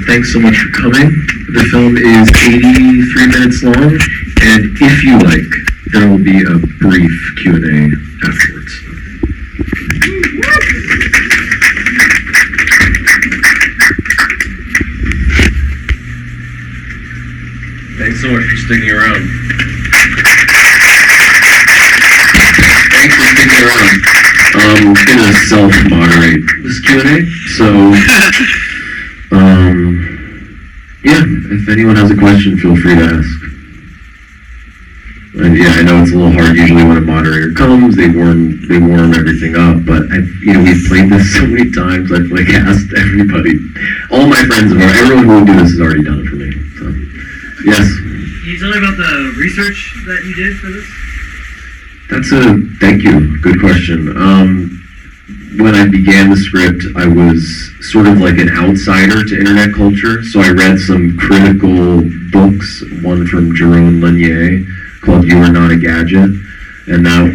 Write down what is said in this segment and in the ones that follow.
thanks so much for coming. The film is 83 minutes long, and if you like, there will be a brief Q&A afterwards. Thanks so much for sticking around. Thanks for sticking around. I'm gonna self-moderate this Q&A, so yeah, if anyone has a question, feel free to ask. And yeah, I know it's a little hard usually when a moderator comes, they warm everything up, but we've played this so many times, I've asked everybody, all my friends, everyone who will do this has already done it for me, so, yes. Can you tell me about the research that you did for this? Thank you, good question. When I began the script, I was sort of like an outsider to internet culture, so I read some critical books, one from Jerome Lanier called You Are Not a Gadget, and that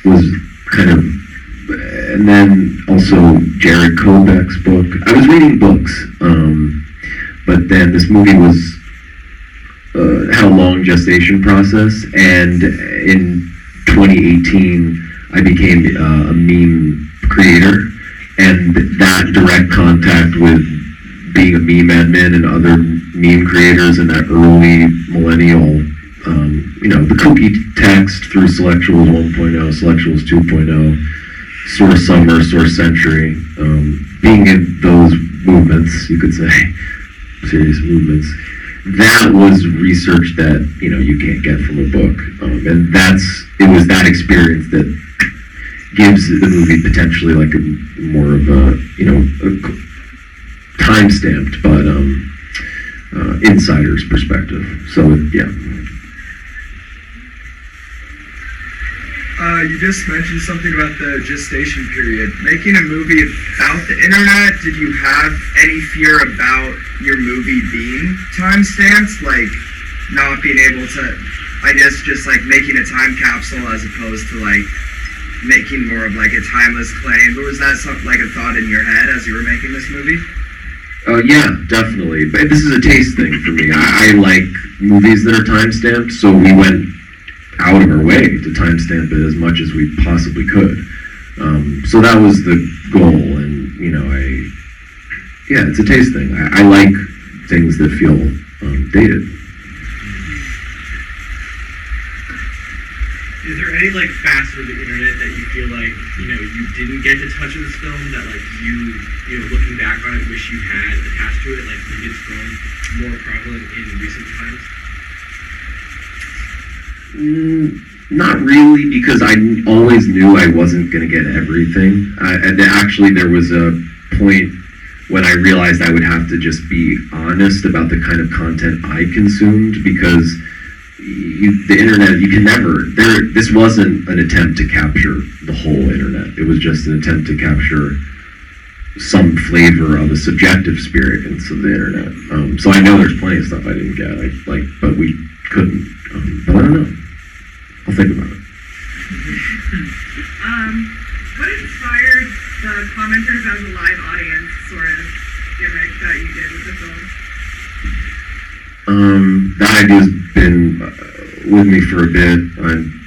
was kind of, and then also Jared Kobeck's book. I was reading books, but then this movie had a long gestation process, and in 2018, I became a meme creator, and that direct contact with being a meme admin and other meme creators in that early millennial, the cookie text through Selectuals 1.0, Selectuals 2.0, sort of summer, sort of century, being in those movements, you could say, serious movements, that was research that, you can't get from a book, and it was that experience that gives the movie potentially like a more of a time-stamped but insider's perspective. So yeah. You just mentioned something about the gestation period. Making a movie about the internet, did you have any fear about your movie being time-stamped? Like not being able to, I guess just like making a time capsule as opposed to like making more of like a timeless claim, but was that something like a thought in your head as you were making this movie? Yeah, definitely. But this is a taste thing for me. I like movies that are time-stamped, so we went out of our way to timestamp it as much as we possibly could. So that was the goal, and it's a taste thing. I like things that feel dated. Is there any facets of the internet that you feel like you didn't get to touch in this film that you looking back on it wish you had attached to it, like maybe it's grown more prevalent in recent times? Not really, because I always knew I wasn't going to get everything. And actually, there was a point when I realized I would have to just be honest about the kind of content I consumed, because the internet, you can never, this wasn't an attempt to capture the whole internet. It was just an attempt to capture some flavor of a subjective experience of the internet. So I know there's plenty of stuff I didn't get, but we couldn't. But I don't know. I'll think about it. What inspired the commenters as a live audience sort of gimmick that you did with the film? That idea's been with me for a bit.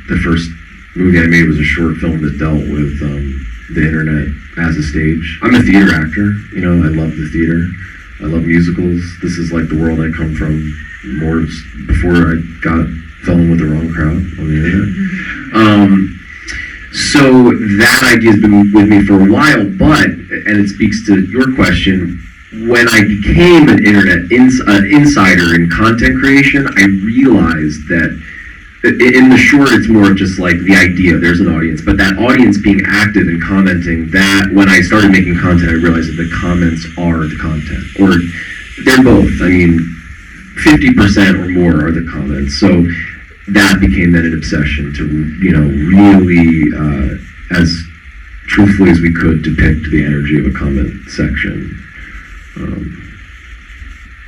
The first movie I made was a short film that dealt with the internet as a stage. I'm a theater actor. I love the theater. I love musicals. This is like the world I come from, more before I fell in with the wrong crowd on the internet. So that idea's been with me for a while, and it speaks to your question, when I became an internet insider in content creation, I realized that in the short, it's more just like the idea, there's an audience, but that audience being active and commenting, that when I started making content, I realized that the comments are the content, or they're both. 50% or more are the comments. So that became then an obsession to, really, as truthfully as we could, depict the energy of a comment section.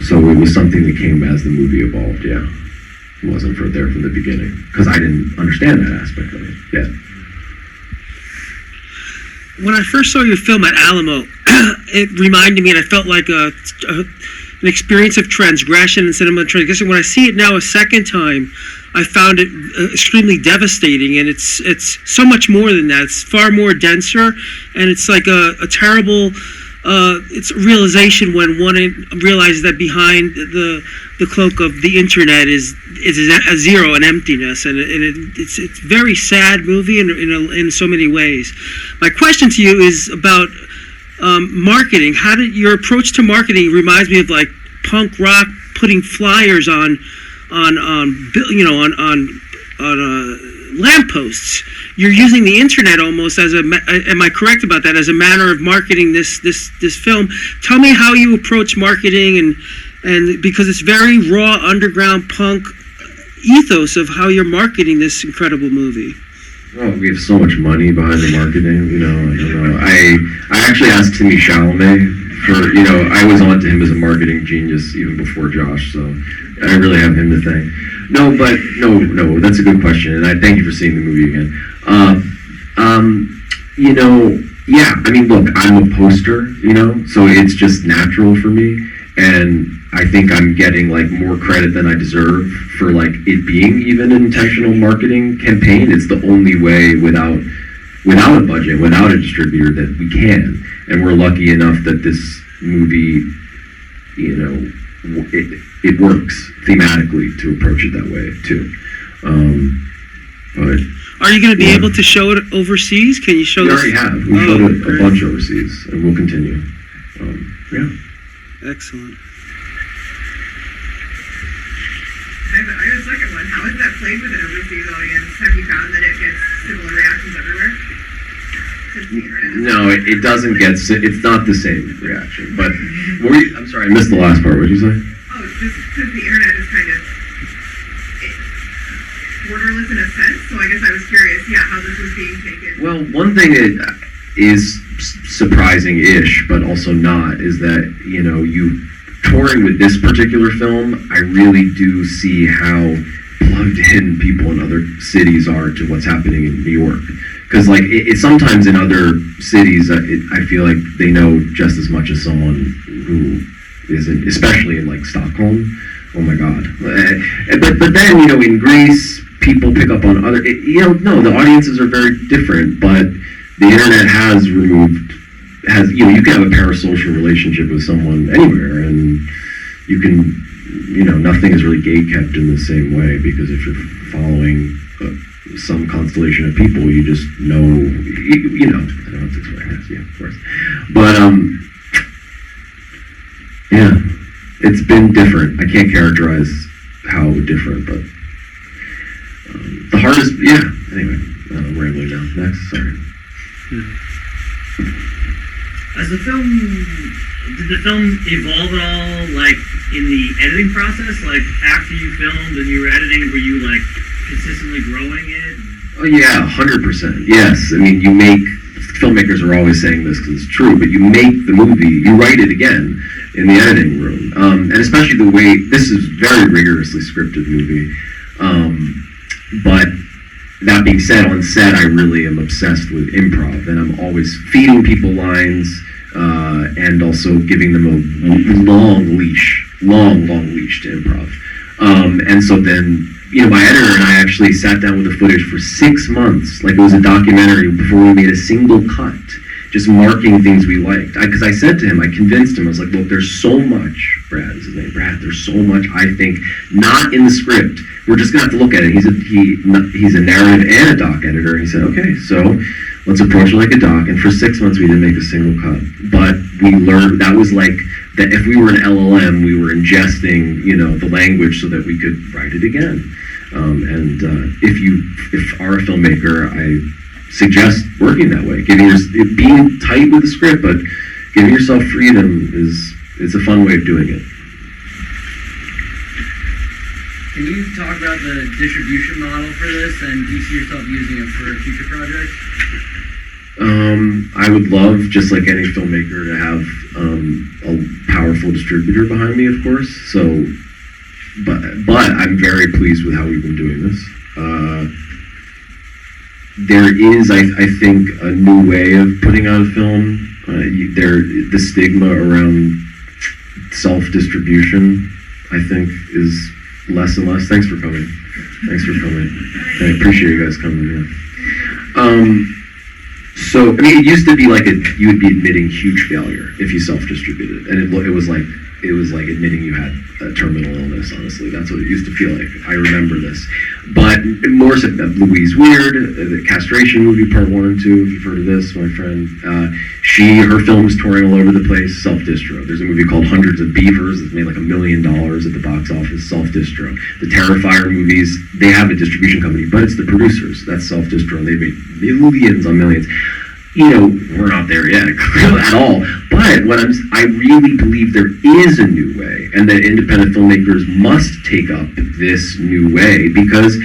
So it was something that came as the movie evolved, yeah. It wasn't there from the beginning, because I didn't understand that aspect of it yet. When I first saw your film at Alamo, it reminded me, and I felt like an experience of transgression in cinema transgression. When I see it now a second time, I found it extremely devastating, and it's so much more than that. It's far more denser, and it's like a terrible. It's a realization when one realizes that behind the cloak of the internet is a zero, an emptiness, and it's a very sad movie in so many ways. My question to you is about marketing. How did your approach to marketing reminds me of like punk rock putting flyers on lampposts. You're using the internet almost as am I correct about that, as a manner of marketing this film? Tell me how you approach marketing and because it's very raw underground punk ethos of how you're marketing this incredible movie. Oh, we have so much money behind the marketing, I don't know. I actually asked Timmy Chalamet for, I was on to him as a marketing genius even before Josh, so I really have him to thank. No, that's a good question, and I thank you for seeing the movie again. Yeah, I mean, look, I'm a poster, so it's just natural for me, and I think I'm getting like more credit than I deserve for like it being even an intentional marketing campaign. It's the only way without a budget, without a distributor that we can, and we're lucky enough that this movie, it works thematically to approach it that way too. But are you going to be able to show it overseas? Can you show we this? already have. We showed it a bunch overseas, and we'll continue. Yeah. Excellent. I have a second one. How is that played with an overseas audience? Have you found that it gets similar reactions everywhere? No, it doesn't get. It's not the same reaction. But I'm sorry, I missed the last part. What did you say? Oh, just because the internet is kind of borderless in a sense. So I guess I was curious, how this was being taken. Well, one thing that is surprising-ish, but also not, is that you touring with this particular film, I really do see how plugged in people in other cities are to what's happening in New York. Because like it sometimes in other cities, I feel like they know just as much as someone who isn't, especially in like Stockholm. Oh my God! But then in Greece, people pick up on other. No, the audiences are very different, but the internet has you can have a parasocial relationship with someone anywhere, and you can, nothing is really gate-kept in the same way, because if you're following some constellation of people, you just know, I don't have to explain this, yeah, of course. But, yeah, it's been different. I can't characterize how different, but the hardest, anyway, I'm rambling now. Next, sorry. Did the film evolve at all, like, in the editing process? Like, after you filmed and you were editing, were you, like, consistently growing it? Oh, yeah, 100%. Yes. I mean, filmmakers are always saying this because it's true, but you make the movie, you write it again in the editing room. And especially the way, this is a very rigorously scripted movie. But that being said, on set, I really am obsessed with improv, and I'm always feeding people lines, and also giving them a long leash to improv. And so then, my editor and I actually sat down with the footage for 6 months, like it was a documentary, before we made a single cut, just marking things we liked. Because I said to him, I convinced him, I was like, look, there's so much, Brad is his name, Brad, there's so much, I think, not in the script. We're just gonna have to look at it. He's a narrative and a doc editor, and he said, okay, so let's approach it like a doc. And for 6 months, we didn't make a single cut. But we learned, that was like, that if we were an LLM, we were ingesting, the language so that we could write it again. If you are a filmmaker, I suggest working that way, being tight with the script, but giving yourself freedom is a fun way of doing it. Can you talk about the distribution model for this, and do you see yourself using it for future projects? I would love, just like any filmmaker, to have a powerful distributor behind me, of course. So, but I'm very pleased with how we've been doing this. there is, I think, a new way of putting out a film. The stigma around self-distribution, I think, is less and less. Thanks for coming. I appreciate you guys coming. Yeah. So, I mean, it used to be like you would be admitting huge failure if you self-distributed, and it was like admitting you had a terminal illness. Honestly, that's what it used to feel like. I remember this, but more so, Louise Weird, the castration movie part 1 and 2. If you've heard of this, my friend, her film is touring all over the place. Self-distro. There's a movie called Hundreds of Beavers that's made like $1 million at the box office. Self-distro. The Terrifier movies, they have a distribution company, but it's the producers. That's self-distro, and they've made millions on millions. You know, we're not there yet at all. But I really believe there is a new way, and that independent filmmakers must take up this new way, because,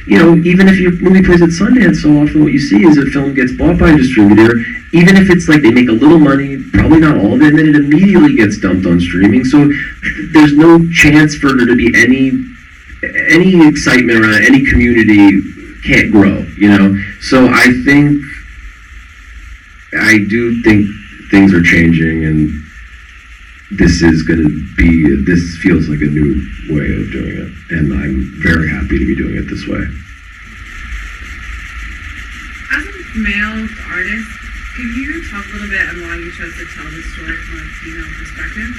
you know, even if your movie plays at Sundance, so often what you see is a film gets bought by a distributor, even if it's like they make a little money, probably not all of it, and then it immediately gets dumped on streaming. So there's no chance for there to be any excitement around it. Any community can't grow, you know. So I do think things are changing, and this feels like a new way of doing it, and I'm very happy to be doing it this way. As a male artist, can you talk a little bit on why you chose to tell this story from a female perspective?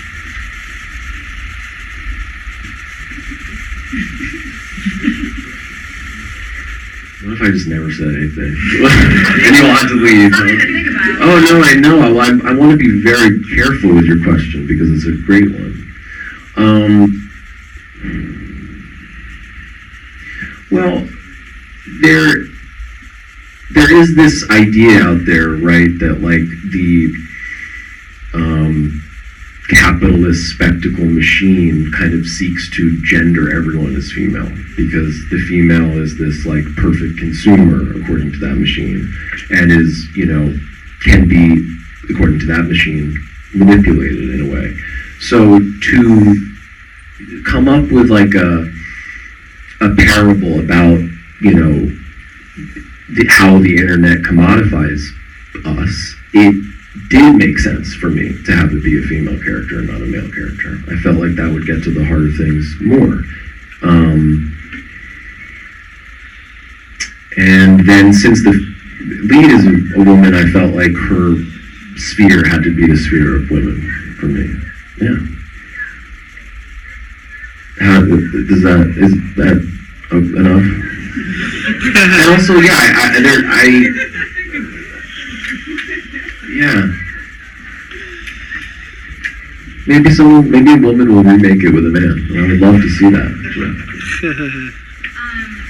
What if I just never said anything? And you'll have to leave. Something to think about. Oh, no, I know. I want to be very careful with your question, because it's a great one. Well, there is this idea out there, right, that like the capitalist spectacle machine kind of seeks to gender everyone as female, because the female is this like perfect consumer according to that machine, and is, you know, can be, according to that machine, manipulated in a way. So to come up with like a parable about, you know, how the internet commodifies us, it did make sense for me to have it be a female character and not a male character. I felt like that would get to the heart of things more. And then since the lead is a woman, I felt like her sphere had to be the sphere of women for me. Yeah. Is that enough? And also, yeah. Maybe a woman will remake it with a man. I would love to see that.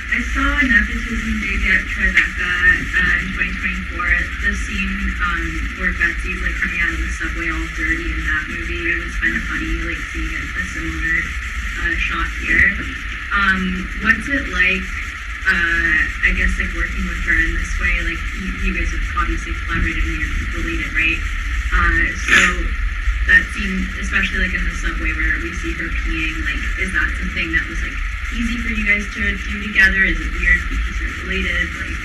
I saw nepotism maybe at Tribeca in 2024. The scene where Betsy's like coming out of the subway all dirty in that movie. It was kind of funny, like seeing a similar shot here. What's it like? I guess like working with her in this way. Like you guys have obviously collaborated and you're related, right? So that scene, especially like in the subway where we see her peeing, like is that something that was like easy for you guys to do together? Is it weird because you're related? Like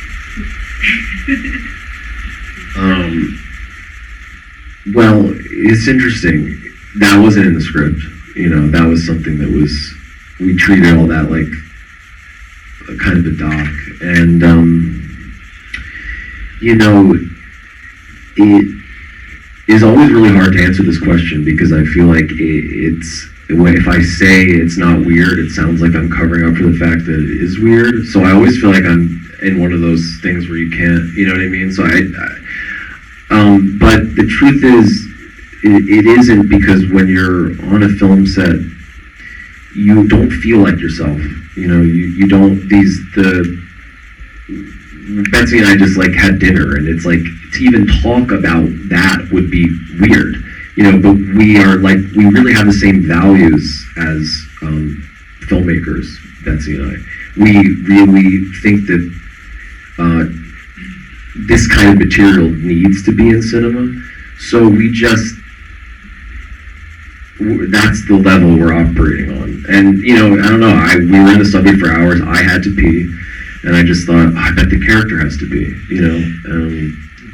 well, it's interesting. That wasn't in the script. You know, that was something that we treated all that like kind of a doc. And, you know, it is always really hard to answer this question, because I feel like if I say it's not weird, it sounds like I'm covering up for the fact that it is weird. So I always feel like I'm in one of those things where you can't, you know what I mean? So but the truth is, it isn't, because when you're on a film set, you don't feel like yourself. You know, you don't, Betsy and I just like had dinner, and it's like, to even talk about that would be weird, you know, but we really have the same values as filmmakers, Betsy and I. We really think that this kind of material needs to be in cinema, so that's the level we're operating on. And, you know, I don't know, we were in the subway for hours, I had to pee, And I just thought, I bet the character has to be,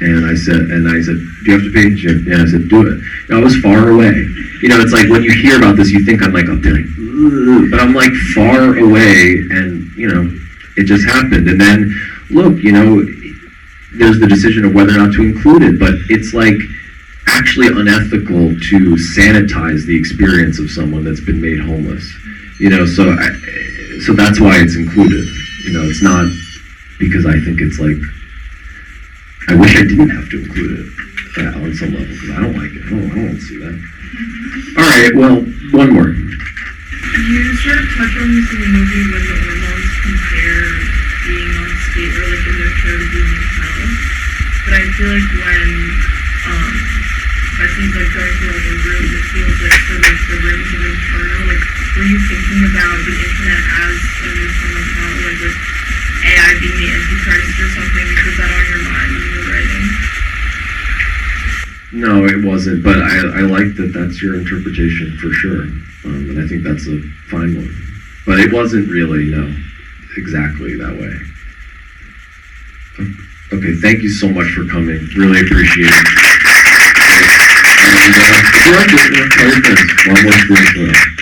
and I said, do you have to be? Yeah, I said, do it. I was far away. It's like when you hear about this, you think I'm like, ugh, but I'm like far away, and it just happened. And then, look, there's the decision of whether or not to include it, but it's like actually unethical to sanitize the experience of someone that's been made homeless. So that's why it's included. It's not because I think it's like, I wish I didn't have to include it on some level, because I don't like it. I don't want to see that. All right, well, one more. You sort of touch on this in the movie when the Ormonds compare being on stage or like in their show to being in hell. But I feel like when Betsy's like going through all the rooms, it feels like for like the rooms of Inferno, like were you thinking about the internet as a new form of hell, like with AI being the Antichrist or something? Was that on your mind when you were writing? No, it wasn't, but I like that that's your interpretation for sure. And I think that's a fine one. But it wasn't really, exactly that way. Okay, thank you so much for coming. Really appreciate it. And if you like this, tell your friends. A lot more experience for us.